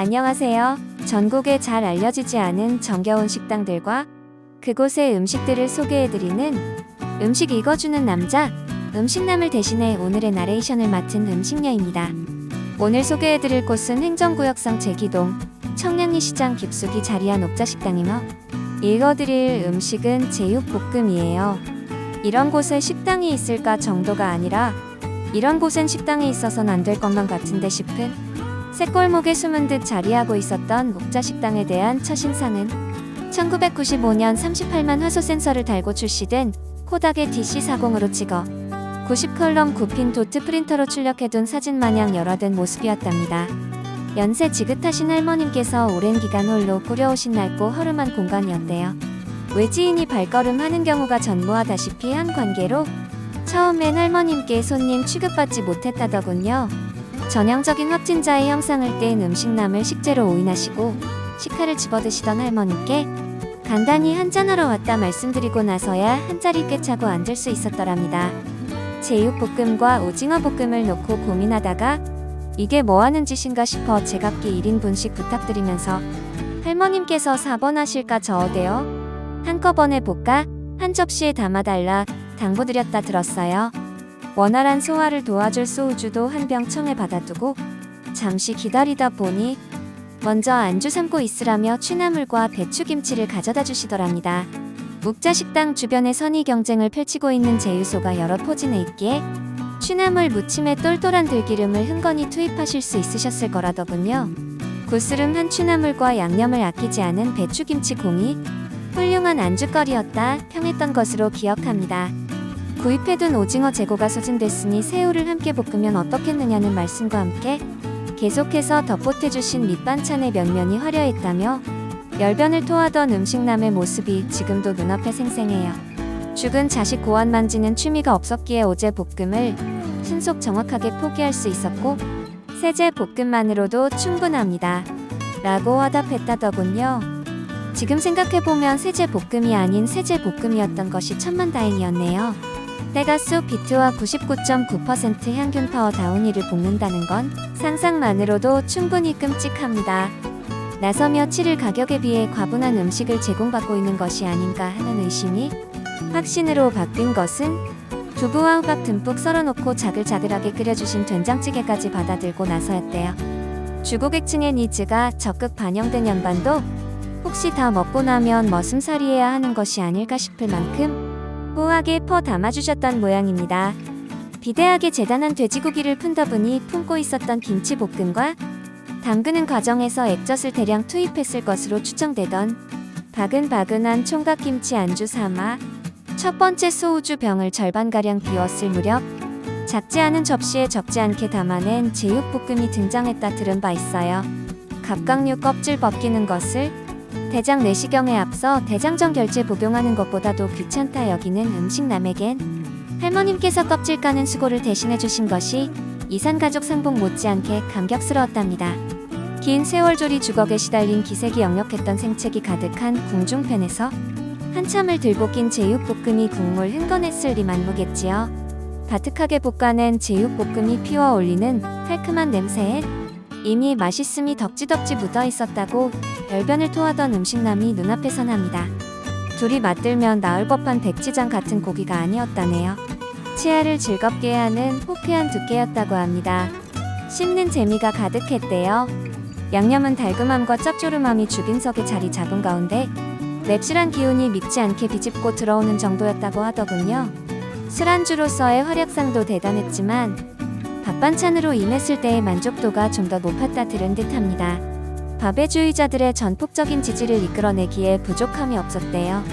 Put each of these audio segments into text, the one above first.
안녕하세요. 전국에 잘 알려지지 않은 정겨운 식당들과 그곳의 음식들을 소개해드리는 음식 읽어주는 남자, 음식남을 대신해 오늘의 나레이션을 맡은 음식녀입니다. 오늘 소개해드릴 곳은 행정구역성 제기동 청량리시장 깊숙이 자리한 옥자식당이며 읽어드릴 음식은 제육볶음이에요. 이런 곳에 식당이 있을까 정도가 아니라 이런 곳엔 식당이 있어선 안 될 것만 같은데 싶은 새골목에 숨은 듯 자리하고 있었던 옥자식당에 대한 첫인상은 1995년 38만 화소 센서를 달고 출시된 코닥의 DC40으로 찍어 90컬럼 굽힌 도트 프린터로 출력해둔 사진 마냥 열화된 모습이었답니다. 연세 지긋하신 할머님께서 오랜 기간 홀로 꾸려오신 낡고 허름한 공간이었대요. 외지인이 발걸음하는 경우가 전무하다시피 한 관계로 처음엔 할머님께 손님 취급받지 못했다더군요. 전형적인 확진자의 형상을 뗀 음식남을 식재로 오인하시고 식칼을 집어드시던 할머님께 간단히 한잔하러 왔다 말씀드리고 나서야 한자리 꿰차고 앉을 수 있었더랍니다. 제육볶음과 오징어볶음을 놓고 고민하다가 이게 뭐하는 짓인가 싶어 제각기 1인분씩 부탁드리면서 할머님께서 4번 하실까 저어대요? 한꺼번에 볶아 한 접시에 담아달라 당부드렸다 들었어요. 원활한 소화를 도와줄 소우주도 한 병 청에 받아두고 잠시 기다리다 보니 먼저 안주 삼고 있으라며 취나물과 배추김치를 가져다 주시더랍니다. 묵자식당 주변에 선의 경쟁을 펼치고 있는 제유소가 여러 포진해 있기에 취나물 무침에 똘똘한 들기름을 흥건히 투입하실 수 있으셨을 거라더군요. 구스름 한 취나물과 양념을 아끼지 않은 배추김치 공이 훌륭한 안주거리였다 평했던 것으로 기억합니다. 구입해둔 오징어 재고가 소진됐으니 새우를 함께 볶으면 어떻겠느냐는 말씀과 함께 계속해서 덧보태주신 밑반찬의 면면이 화려했다며 열변을 토하던 음식남의 모습이 지금도 눈앞에 생생해요. 죽은 자식 고안 만지는 취미가 없었기에 어제 볶음을 신속 정확하게 포기할 수 있었고 세제 볶음만으로도 충분합니다. 라고 화답했다더군요. 지금 생각해보면 세제 볶음이 아닌 세제 볶음이었던 것이 천만다행이었네요. 때가 쑥 비트와 99.9% 향균 파워 다운이를 볶는다는 건 상상만으로도 충분히 끔찍합니다. 나서며 치를 가격에 비해 과분한 음식을 제공받고 있는 것이 아닌가 하는 의심이 확신으로 바뀐 것은 두부와 호박 듬뿍 썰어놓고 자글자글하게 끓여주신 된장찌개까지 받아들고 나서였대요. 주고객층의 니즈가 적극 반영된 양반도 혹시 다 먹고 나면 머슴살이해야 하는 것이 아닐까 싶을 만큼 후하게 퍼 담아주셨던 모양입니다. 비대하게 재단한 돼지고기를 푼더분이 품고 있었던 김치볶음과 담그는 과정에서 액젓을 대량 투입했을 것으로 추정되던 바근바근한 총각김치 안주 삼아 첫 번째 소우주 병을 절반가량 비웠을 무렵 작지 않은 접시에 적지 않게 담아낸 제육볶음이 등장했다 들은 바 있어요. 갑각류 껍질 벗기는 것을 대장 내시경에 앞서 대장정 결제 복용하는 것보다도 귀찮다 여기는 음식남에겐 할머님께서 껍질 까는 수고를 대신해 주신 것이 이산가족 상봉 못지않게 감격스러웠답니다. 긴 세월조리 주걱에 시달린 기색이 역력했던 생채기 가득한 궁중편에서 한참을 들볶인 제육볶음이 국물 흥건했을 리 만무겠지요. 바특하게 볶아낸 제육볶음이 피워 올리는 달큼한 냄새에 이미 맛있음이 덕지덕지 묻어 있었다고 열변을 토하던 음식남이 눈앞에 선합니다. 둘이 맞들면 나을 법한 백지장 같은 고기가 아니었다네요. 치아를 즐겁게 하는 호쾌한 두께였다고 합니다. 씹는 재미가 가득했대요. 양념은 달금함과 짭조름함이 주빈석에 자리 잡은 가운데 맵실한 기운이 밉지 않게 비집고 들어오는 정도였다고 하더군요. 술안주로서의 활약상도 대단했지만 밥반찬으로 임했을 때의 만족도가 좀 더 높았다 들은 듯합니다. 밥해주의자들의 전폭적인 지지를 이끌어내기에 부족함이 없었대요.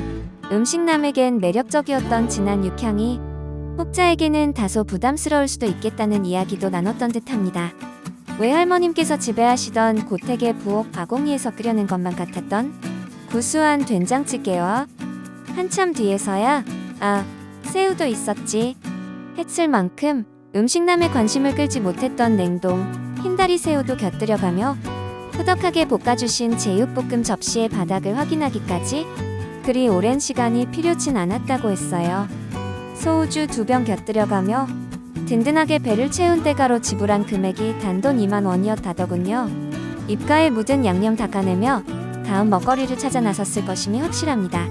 음식남에겐 매력적이었던 진한 육향이 혹자에게는 다소 부담스러울 수도 있겠다는 이야기도 나눴던 듯합니다. 외할머님께서 지배하시던 고택의 부엌 아공리에서 끓여낸 것만 같았던 구수한 된장찌개와 한참 뒤에서야 새우도 있었지 했을 만큼 음식남의 관심을 끌지 못했던 냉동 흰다리 새우도 곁들여가며 후덕하게 볶아주신 제육볶음 접시의 바닥을 확인하기까지 그리 오랜 시간이 필요치 않았다고 했어요. 소우주 2병 곁들여가며 든든하게 배를 채운 대가로 지불한 금액이 단돈 2만 원이었다더군요. 입가에 묻은 양념 닦아내며 다음 먹거리를 찾아 나섰을 것임이 확실합니다.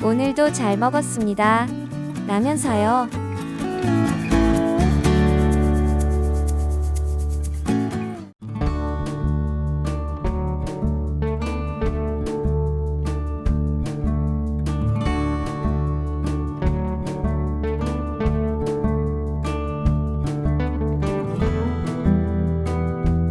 오늘도 잘 먹었습니다. 라면서요.